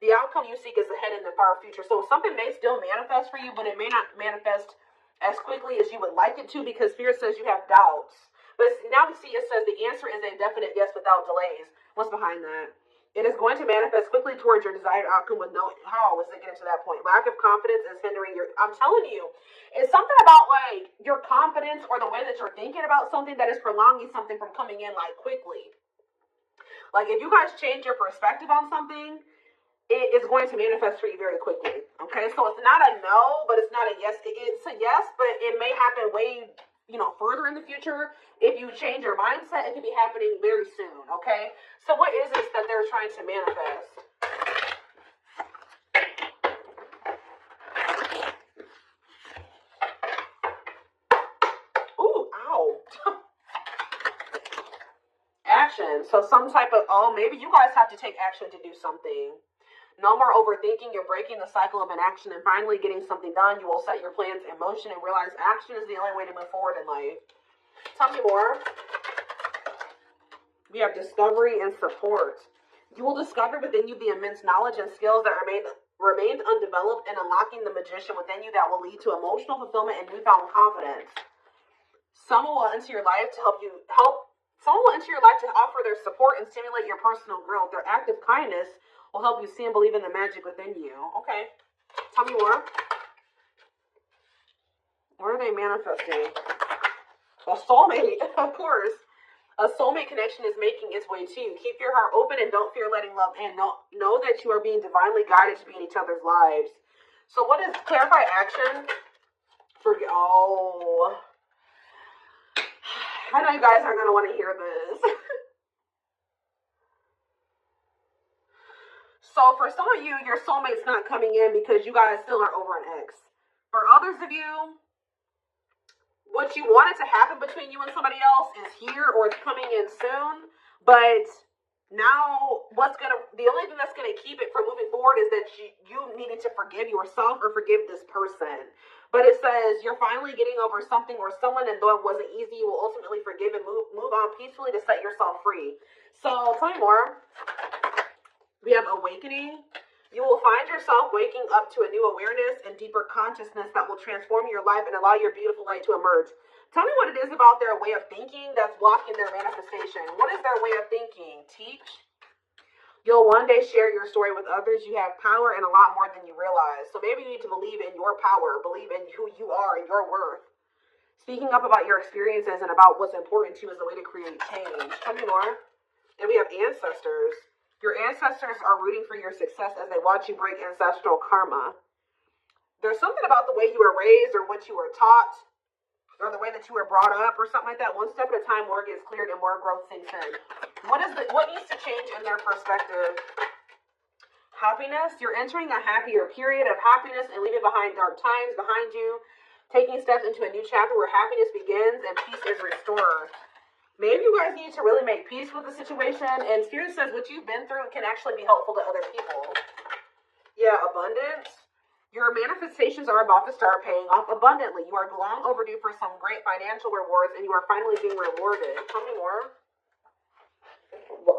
The outcome you seek is ahead in the far future. So something may still manifest for you, but it may not manifest as quickly as you would like it to, because Spirit says you have doubts. But now we see it says the answer is a definite yes without delays. What's behind that? It is going to manifest quickly towards your desired outcome with no, how is it getting to that point? Lack of confidence is hindering your, I'm telling you, it's something about like your confidence or the way that you're thinking about something that is prolonging something from coming in like quickly. Like if you guys change your perspective on something, it is going to manifest for you very quickly. Okay, so it's not a no, but it's not a yes. It's a yes, but it may happen way, further in the future. If you change your mindset, it could be happening very soon. Okay, so what is this that they're trying to manifest? Ooh, ow. Action. So some type of, maybe you guys have to take action to do something. No more overthinking. You're breaking the cycle of inaction and finally getting something done. You will set your plans in motion and realize action is the only way to move forward in life. Tell me more. We have discovery and support. You will discover within you the immense knowledge and skills that remained undeveloped, and unlocking the magician within you that will lead to emotional fulfillment and newfound confidence. Someone will enter your life to Someone will enter your life to offer their support and stimulate your personal growth. Their act of kindness will help you see and believe in the magic within you. Okay. Tell me more. What are they manifesting? A soulmate, of course. A soulmate connection is making its way to you. Keep your heart open and don't fear letting love in. Know that you are being divinely guided to be in each other's lives. So what is clarify action? I know you guys aren't going to want to hear this. So for some of you, your soulmate's not coming in because you guys still are over an ex. For others of you, what you wanted to happen between you and somebody else is here or it's coming in soon. But now the only thing that's going to keep it from moving forward is that you needed to forgive yourself or forgive this person. But it says you're finally getting over something or someone, and though it wasn't easy, you will ultimately forgive and move on peacefully to set yourself free. So tell me more. We have awakening. You will find yourself waking up to a new awareness and deeper consciousness that will transform your life and allow your beautiful light to emerge. Tell me what it is about their way of thinking that's blocking their manifestation. What is their way of thinking? Teach. You'll one day share your story with others. You have power and a lot more than you realize. So maybe you need to believe in your power, believe in who you are and your worth. Speaking up about your experiences and about what's important to you is a way to create change. Tell me more. And we have ancestors. Your ancestors are rooting for your success as they watch you break ancestral karma. There's something about the way you were raised or what you were taught or the way that you were brought up or something like that. One step at a time, more gets cleared and more growth sinks in. What needs to change in their perspective? Happiness. You're entering a happier period of happiness and leaving behind dark times behind you. Taking steps into a new chapter where happiness begins and peace is restored. Maybe you guys need to really make peace with the situation. And Spirit says what you've been through can actually be helpful to other people. Yeah, abundance. Your manifestations are about to start paying off abundantly. You are long overdue for some great financial rewards, and you are finally being rewarded. Tell me more.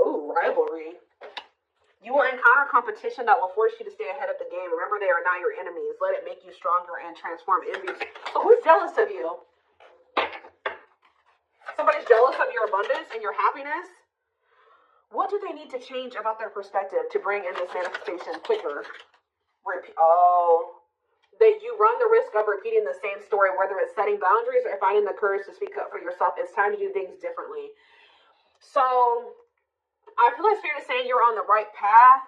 Ooh, rivalry. You will encounter competition that will force you to stay ahead of the game. Remember, they are not your enemies. Let it make you stronger and transform envy. So who's jealous of you? Somebody's jealous of your abundance and your happiness. What do they need to change about their perspective to bring in this manifestation quicker? That you run the risk of repeating the same story, whether it's setting boundaries or finding the courage to speak up for yourself. It's time to do things differently. So I feel like Spirit is saying you're on the right path,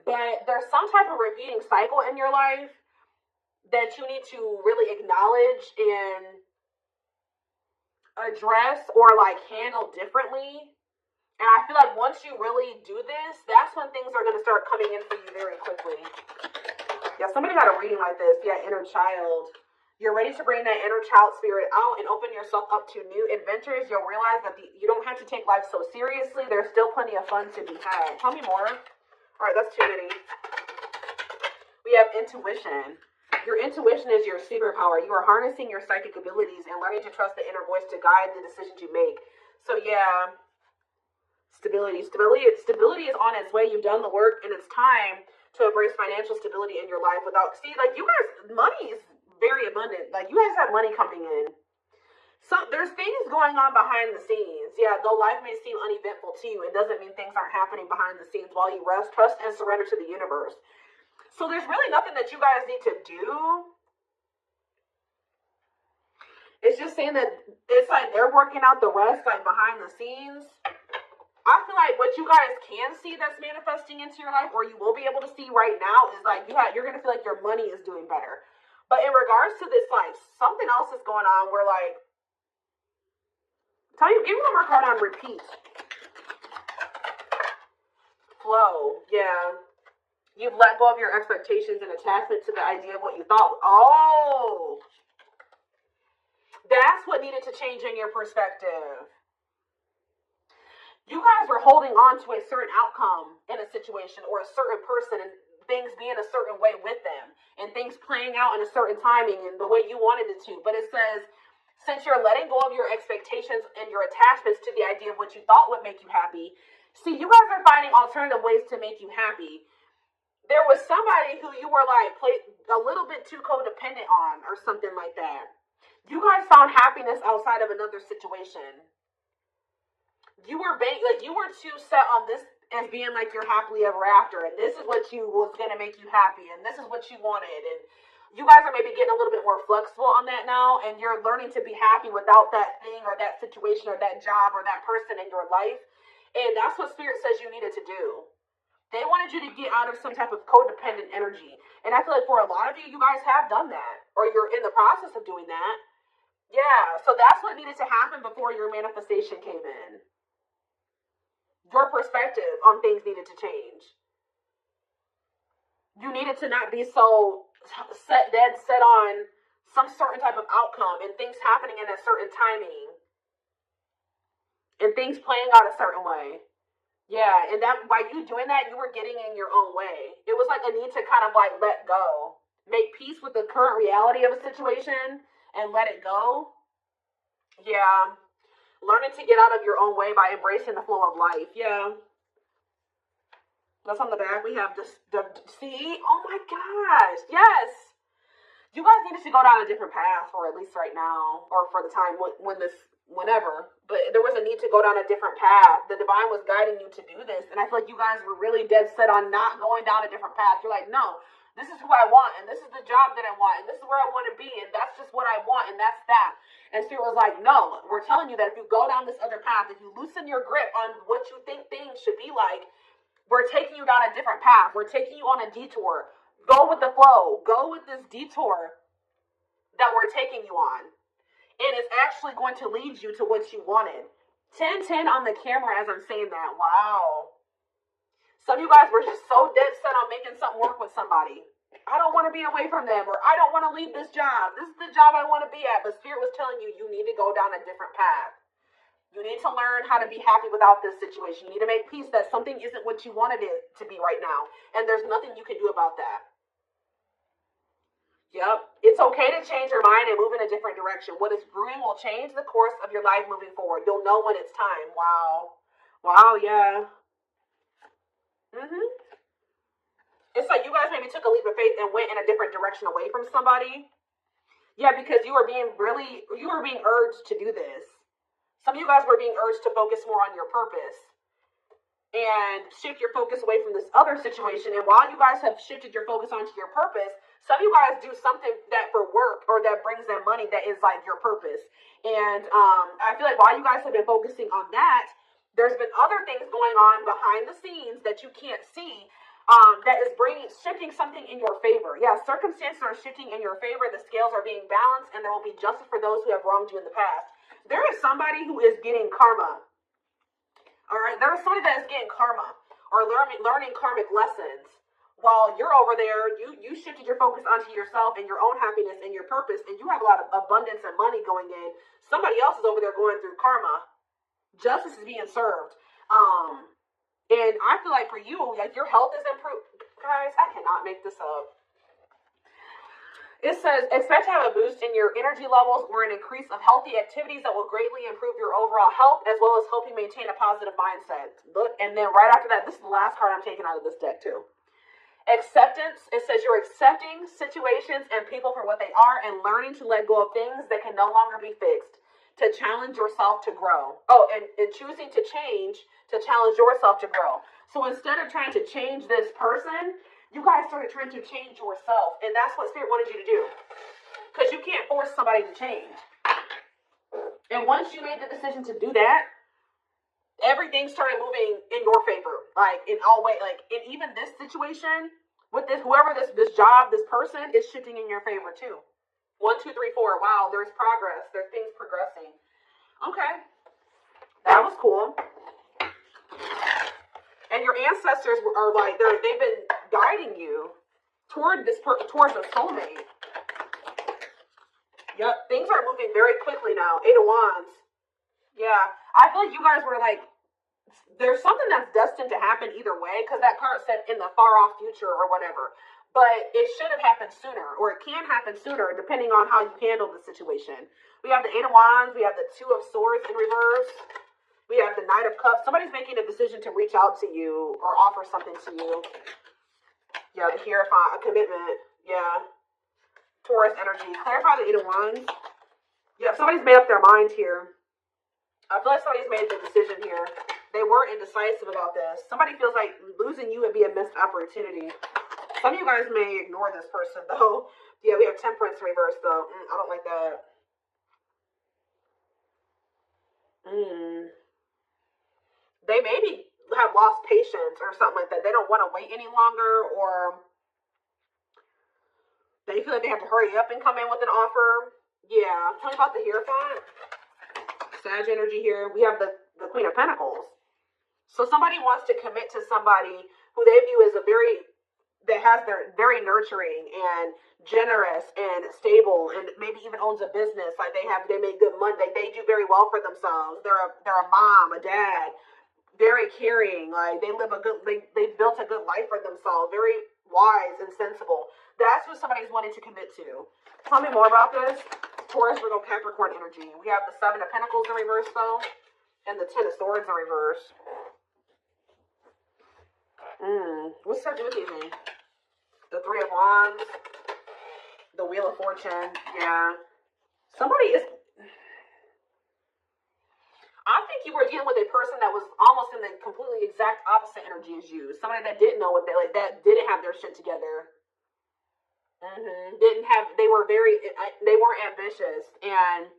but there's some type of repeating cycle in your life that you need to really acknowledge and address or handle differently. And I feel like once you really do this, that's when things are going to start coming in for you very quickly. Yeah, somebody got a reading like this. Yeah, inner child. You're ready to bring that inner child spirit out and open yourself up to new adventures. You'll realize that you don't have to take life so seriously. There's still plenty of fun to be had. Tell me more. All right, that's too many. We have intuition. Your intuition is your superpower. You are harnessing your psychic abilities and learning to trust the inner voice to guide the decisions you make. So yeah, stability is on its way. You've done the work and it's time to embrace financial stability in your life without, see, like, you guys, money is very abundant. Like, you guys have money coming in. So there's things going on behind the scenes. Yeah, though life may seem uneventful to you, it doesn't mean things aren't happening behind the scenes while you rest, trust, and surrender to the universe. So there's really nothing that you guys need to do. It's just saying that it's like they're working out the rest, like, behind the scenes. I feel like what you guys can see that's manifesting into your life, or you will be able to see right now, is like you're going to feel like your money is doing better. But in regards to this, like, something else is going on where, like, give me one more card on repeat. Flow, yeah. You've let go of your expectations and attachment to the idea of what you thought. Oh, that's what needed to change in your perspective. You guys were holding on to a certain outcome in a situation or a certain person and things being a certain way with them and things playing out in a certain timing and the way you wanted it to. But it says, since you're letting go of your expectations and your attachments to the idea of what you thought would make you happy, see, you guys are finding alternative ways to make you happy. There was somebody who you were like a little bit too codependent on or something like that. You guys found happiness outside of another situation. You were too set on this as being like your happily ever after, and this is what was gonna make you happy, and this is what you wanted, and you guys are maybe getting a little bit more flexible on that now, and you're learning to be happy without that thing or that situation or that job or that person in your life, and that's what Spirit says you needed to do. They wanted you to get out of some type of codependent energy, and I feel like for a lot of you, you guys have done that, or you're in the process of doing that. Yeah, so that's what needed to happen before your manifestation came in. Your perspective on things needed to change. You needed to not be so dead set on some certain type of outcome and things happening in a certain timing and things playing out a certain way. Yeah, and that by you doing that, you were getting in your own way. It was like a need to kind of like let go, make peace with the current reality of a situation and let it go. Yeah. Learning to get out of your own way by embracing the flow of life. Yeah. That's on the back. We have this, see? Oh my gosh. Yes. You guys needed to go down a different path, or at least right now, or for the time whenever. But there was a need to go down a different path. The divine was guiding you to do this. And I feel like you guys were really dead set on not going down a different path. You're like, no, this is who I want, and this is the job that I want, and this is where I want to be, and that's just what I want, and that's that. And Spirit was like, no, we're telling you that if you go down this other path, if you loosen your grip on what you think things should be like, we're taking you down a different path. We're taking you on a detour. Go with the flow. Go with this detour that we're taking you on. And it's actually going to lead you to what you wanted. 10-10 on the camera as I'm saying that. Wow. Some of you guys were just so dead set on making something work with somebody. I don't want to be away from them, or I don't want to leave this job. This is the job I want to be at. But Spirit was telling you, you need to go down a different path. You need to learn how to be happy without this situation. You need to make peace that something isn't what you wanted it to be right now. And there's nothing you can do about that. Yep. It's okay to change your mind and move in a different direction. What is brewing will change the course of your life moving forward. You'll know when it's time. Wow. Wow, yeah. It's like you guys maybe took a leap of faith and went in a different direction away from somebody. Yeah, because you were being urged to do this. Some of you guys were being urged to focus more on your purpose and shift your focus away from this other situation. And while you guys have shifted your focus onto your purpose, some of you guys do something that for work or that brings them money that is like your purpose. And I feel like while you guys have been focusing on that, there's been other things going on behind the scenes that you can't see. That is shifting something in your favor. Yeah, circumstances are shifting in your favor. The scales are being balanced, and there will be justice for those who have wronged you in the past. There is somebody who is getting karma. All right, there is somebody that is getting karma or learning karmic lessons. While you're over there, you shifted your focus onto yourself and your own happiness and your purpose, and you have a lot of abundance and money going in. Somebody else is over there going through karma. Justice is being served. And I feel like for you, like your health is improved. Guys, I cannot make this up. It says, expect to have a boost in your energy levels or an increase of healthy activities that will greatly improve your overall health as well as help you maintain a positive mindset. Look, and then right after that, this is the last card I'm taking out of this deck too. Acceptance, it says you're accepting situations and people for what they are and learning to let go of things that can no longer be fixed, to challenge yourself to grow. Oh, and choosing to change, to challenge yourself to grow. So instead of trying to change this person, you guys started trying to change yourself. And that's what Spirit wanted you to do. Because you can't force somebody to change. And once you made the decision to do that, everything started moving in your favor. Like, in all ways. Like, in even this situation, with this, whoever this job, this person, is shifting in your favor too. 1, 2, 3, 4. Wow, there's progress. There's things progressing. Okay. That was cool. And your ancestors are like, they've been guiding you toward towards a soulmate. Yep, things are moving very quickly now. 8 of Wands. Yeah, I feel like you guys were like, there's something that's destined to happen either way, because that card said in the far off future or whatever. But it should have happened sooner, or it can happen sooner, depending on how you handle the situation. We have the 8 of Wands. We have the 2 of Swords in reverse. We have the Knight of Cups. Somebody's making a decision to reach out to you or offer something to you. Yeah, the Hierophant, a commitment. Yeah. Taurus energy. Clarify the 8 of Wands. Yeah, somebody's made up their mind here. I feel like somebody's made the decision here. They were indecisive about this. Somebody feels like losing you would be a missed opportunity. Some of you guys may ignore this person, though. Yeah, we have Temperance reverse, though. I don't like that. They maybe have lost patience or something like that. They don't want to wait any longer, or they feel like they have to hurry up and come in with an offer. Yeah, tell me about the Hierophant. Sag energy here. We have the Queen of Pentacles. So somebody wants to commit to somebody who they view as they're very nurturing and generous and stable, and maybe even owns a business. Like they make good money. They do very well for themselves. They're a mom, a dad, very caring. Like they built a good life for themselves. Very wise and sensible. That's what somebody's wanting to commit to. Tell me more about this. Taurus, Virgo, Capricorn energy. We have the 7 of Pentacles in reverse, though, and the 10 of Swords in reverse. What's that do with anything? The 3 of Wands, the Wheel of Fortune. Yeah, somebody is. I think you were dealing with a person that was almost in the completely exact opposite energy as you. Somebody that didn't know what that didn't have their shit together. They weren't ambitious, and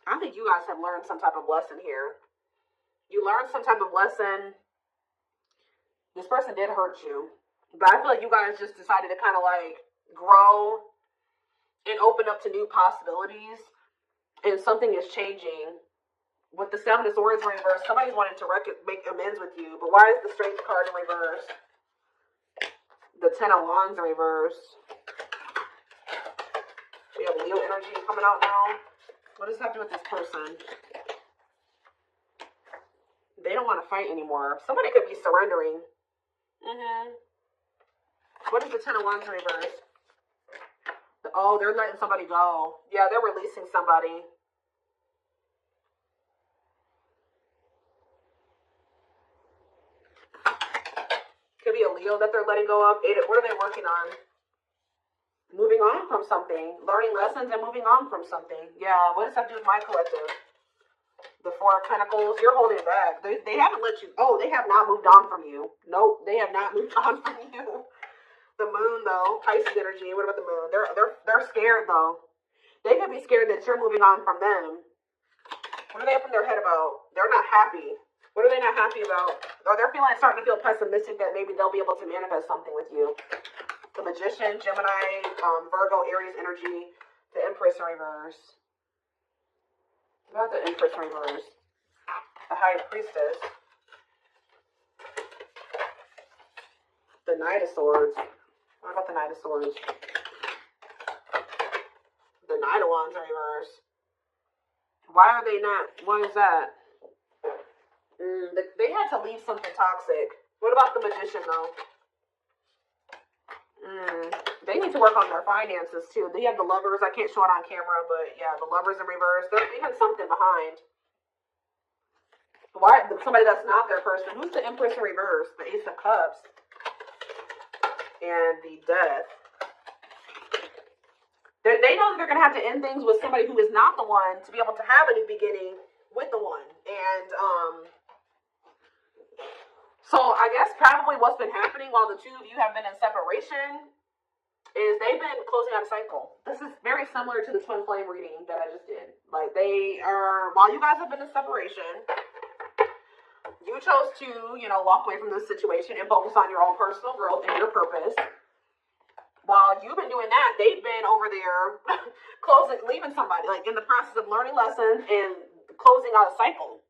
I think you guys have learned some type of lesson here. You learned some type of lesson. This person did hurt you, but I feel like you guys just decided to kind of like grow and open up to new possibilities, and something is changing. With the 7 of Swords in reverse, somebody's wanting to make amends with you, but why is the Strength card in reverse? The 10 of Wands in reverse. We have Leo energy coming out now. What does that do with this person? They don't want to fight anymore. Somebody could be surrendering. What is the 10 of Wands in reverse? Oh, they're letting somebody go. Yeah, they're releasing somebody. Could be a Leo that they're letting go of. What are they working on? Moving on from something. Learning lessons and moving on from something. Yeah, what does that do with my collective? The 4 of Pentacles. You're holding back. They haven't let you. Oh, they have not moved on from you. Nope, they have not moved on from you. The Moon, though. Pisces energy. What about the Moon? They're scared, though. They could be scared that you're moving on from them. What are they up in their head about? They're not happy. What are they not happy about? Or they're starting to feel pessimistic that maybe they'll be able to manifest something with you. The Magician, Gemini, Virgo, Aries energy, the Empress in reverse. What about the Empress in reverse? The High Priestess. The Knight of Swords. What about the Knight of Swords? The Knight of Wands in reverse. Why are they not? What is that? They had to leave something toxic. What about the Magician, though? They need to work on their finances, too. They have the Lovers. I can't show it on camera, but yeah, the Lovers in reverse. They're leaving something behind. Why? Somebody that's not their person. Who's the Empress in reverse? The Ace of Cups. And the Death. They know that they're going to have to end things with somebody who is not the one to be able to have a new beginning with the one. And, so I guess probably what's been happening while the two of you have been in separation is they've been closing out a cycle. This is very similar to the twin flame reading that I just did. Like they are, while you guys have been in separation, you chose to, walk away from this situation and focus on your own personal growth and your purpose. While you've been doing that, they've been over there leaving somebody, like in the process of learning lessons and closing out a cycle.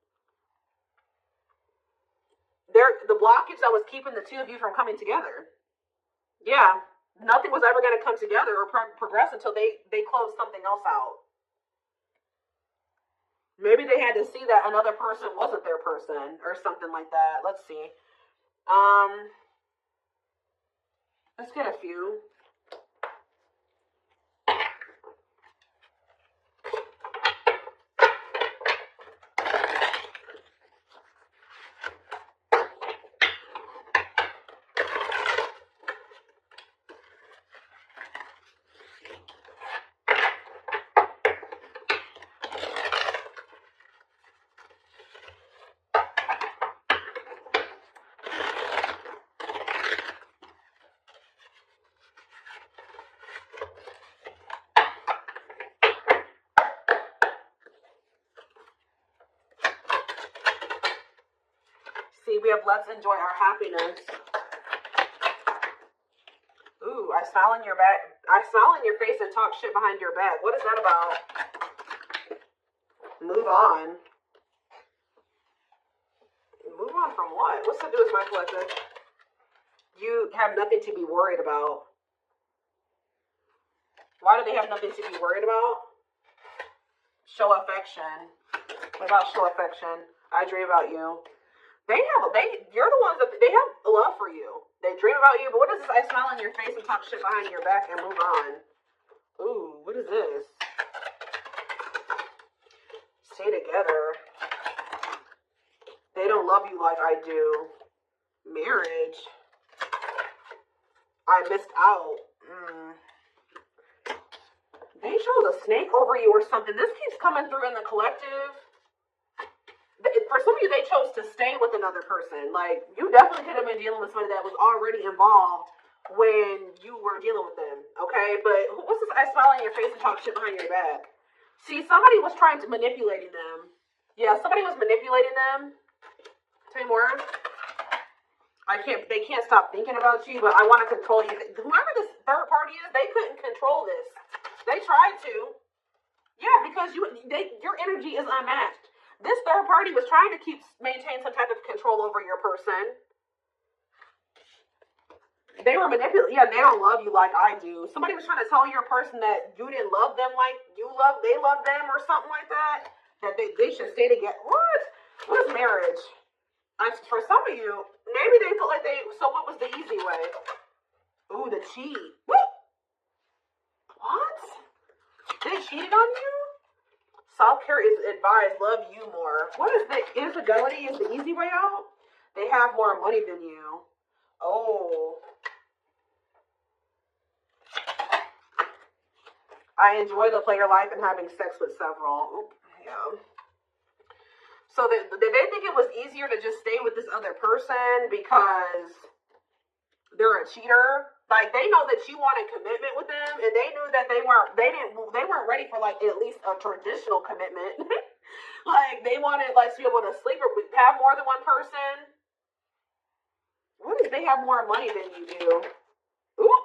The blockage that was keeping the two of you from coming together. Yeah, nothing was ever going to come together or progress until they closed something else out. Maybe they had to see that another person wasn't their person or something like that. Let's see. Let's get a few. See, we have let's enjoy our happiness. Ooh, I smile in your back. I smile in your face and talk shit behind your back. What is that about? Move on. Move on from what? What's to do with my collective? You have nothing to be worried about. Why do they have nothing to be worried about? Show affection. What about show affection? I dream about you. You're the ones that they have love for you. They dream about you, but what is this? I smile in your face and talk shit behind your back and move on. Ooh, what is this? Stay together. They don't love you like I do. Marriage. I missed out. They chose a snake over you or something. This keeps coming through in the collective. For some of you, they chose to stay with another person. Like, you definitely could have been dealing with somebody that was already involved when you were dealing with them, okay? But what's this? I smile in your face and talk shit behind your back. See, somebody was trying to manipulating them. Yeah, somebody was manipulating them. Tell me more. They can't stop thinking about you, but I want to control you. Whoever this third party is, they couldn't control this. They tried to. Yeah, because your energy is unmatched. This third party was trying to maintain some type of control over your person. They were manipulating. Yeah, they don't love you like I do. Somebody was trying to tell your person that you didn't love them like they love them or something like that. That they should stay together. What? What is marriage? For some of you, maybe they feel like so what was the easy way? Ooh, the cheat. What? They cheated on you? Self-care is advised. Love you more. What is the infidelity is the easy way out? They have more money than you. Oh. I enjoy the player life and having sex with several. Oop, yeah. So they think it was easier to just stay with this other person because they're a cheater. Like, they know that you wanted commitment with them, and they knew that they weren't ready for, like, at least a traditional commitment. Like, they wanted, like, to be able to sleep or have more than one person. What if they have more money than you do? Ooh.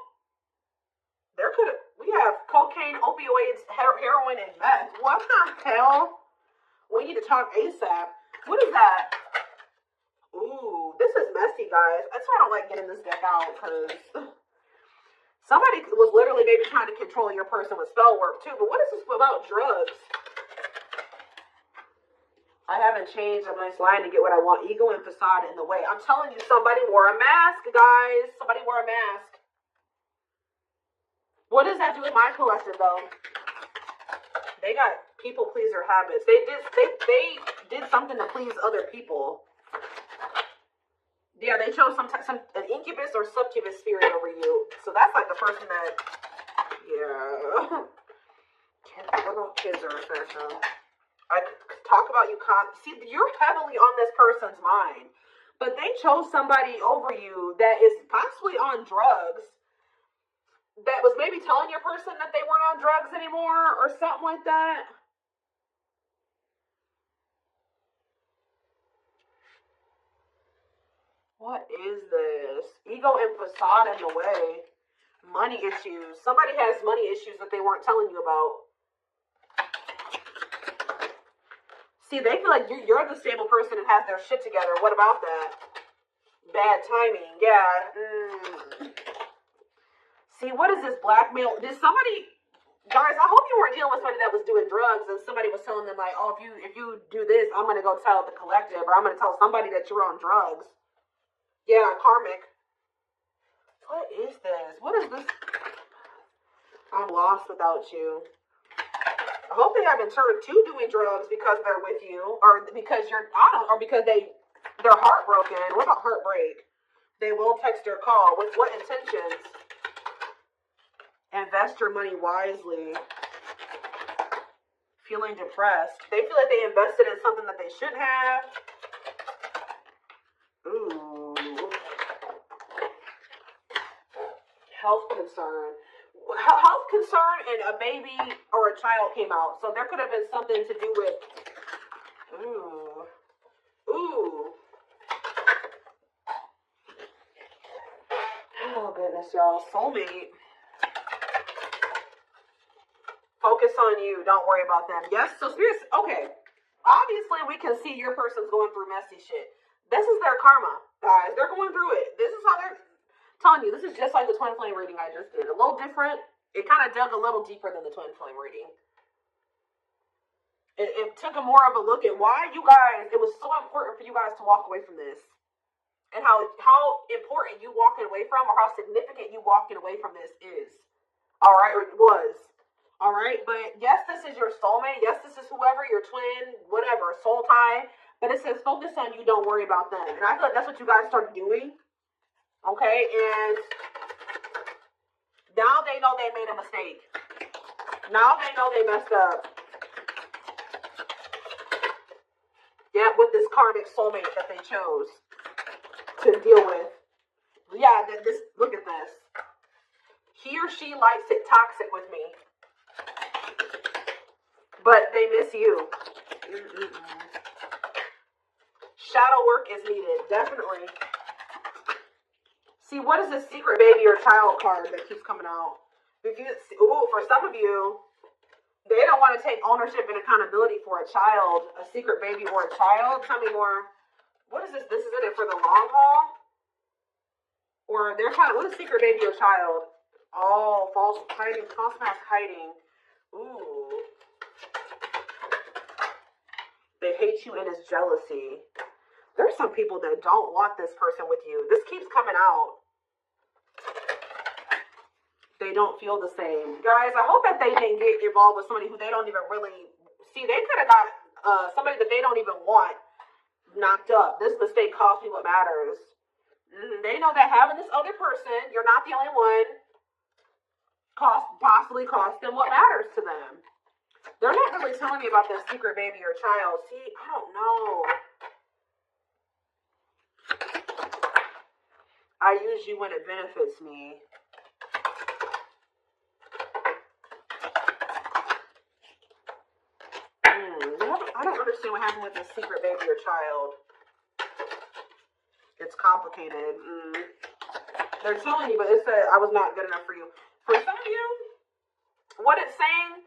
We have cocaine, opioids, heroin, and meth. What the hell? We need to talk ASAP. What is that? Ooh, this is messy, guys. That's why I don't like getting this deck out, because somebody was literally maybe trying to control your person with spell work, too. But what is this about drugs? I haven't changed. I'm nice line to get what I want. Ego and facade in the way. I'm telling you, somebody wore a mask, guys. Somebody wore a mask. What does that do with my collective, though? They got people pleaser habits. They did something to please other people. Yeah, they chose an incubus or succubus spirit over you. So that's like the person that, yeah. What about kids or special? I could talk about you. See, you're heavily on this person's mind. But they chose somebody over you that is possibly on drugs. That was maybe telling your person that they weren't on drugs anymore or something like that. What is this? Ego and facade in the way. Money issues. Somebody has money issues that they weren't telling you about. See, they feel like you're the stable person and has their shit together. What about that? Bad timing. Yeah. See, what is this blackmail? Did somebody... Guys, I hope you weren't dealing with somebody that was doing drugs and somebody was telling them, like, oh, if you do this, I'm going to go tell the collective or I'm going to tell somebody that you're on drugs. Yeah, karmic. What is this? What is this? I'm lost without you. I hope they haven't turned to doing drugs because they're with you, or because or because they're heartbroken. What about heartbreak? They will text or call. With what intentions? Invest your money wisely. Feeling depressed. They feel like they invested in something that they shouldn't have. Ooh. Health concern. Health concern and a baby or a child came out. So there could have been something to do with... Ooh. Oh, goodness, y'all. Soulmate. Focus on you. Don't worry about them. Yes, so spirits... Okay. Obviously, we can see your person's going through messy shit. This is their karma, guys. They're going through it. This is how they're... Telling you, this is just like the twin flame reading I just did. A little different. It kind of dug a little deeper than the twin flame reading. It took a more of a look at why you guys, it was so important for you guys to walk away from this. And how important you walking away from, or how significant you walking away from this is. Alright, or it was. Alright, but yes, this is your soulmate. Yes, this is whoever, your twin, whatever, soul tie. But it says focus on you, don't worry about them. And I feel like that's what you guys started doing. Okay, and now they know they made a mistake. Now they know they messed up. Yeah, with this karmic soulmate that they chose to deal with. Yeah, look at this. He or she likes it toxic with me. But they miss you. Shadow work is needed, definitely. See, what is this secret baby or child card that keeps coming out? For some of you, they don't want to take ownership and accountability for a child, a secret baby or a child. Tell me more. What is this? This is in it for the long haul? Or they're trying, what is secret baby or child? Oh, false mask hiding. Ooh. They hate you and it's jealousy. There's some people that don't want this person with you. This keeps coming out. They don't feel the same. Guys, I hope that they didn't get involved with somebody who they don't even really... See, they could have got somebody that they don't even want knocked up. This mistake cost me what matters. They know that having this other person, you're not the only one, possibly cost them what matters to them. They're not really telling me about this secret baby or child. See, I don't know. I use you when it benefits me. I don't understand what happened with this secret baby or child. It's complicated. They're telling you, but it said I was not good enough for you. For some of you, what it's saying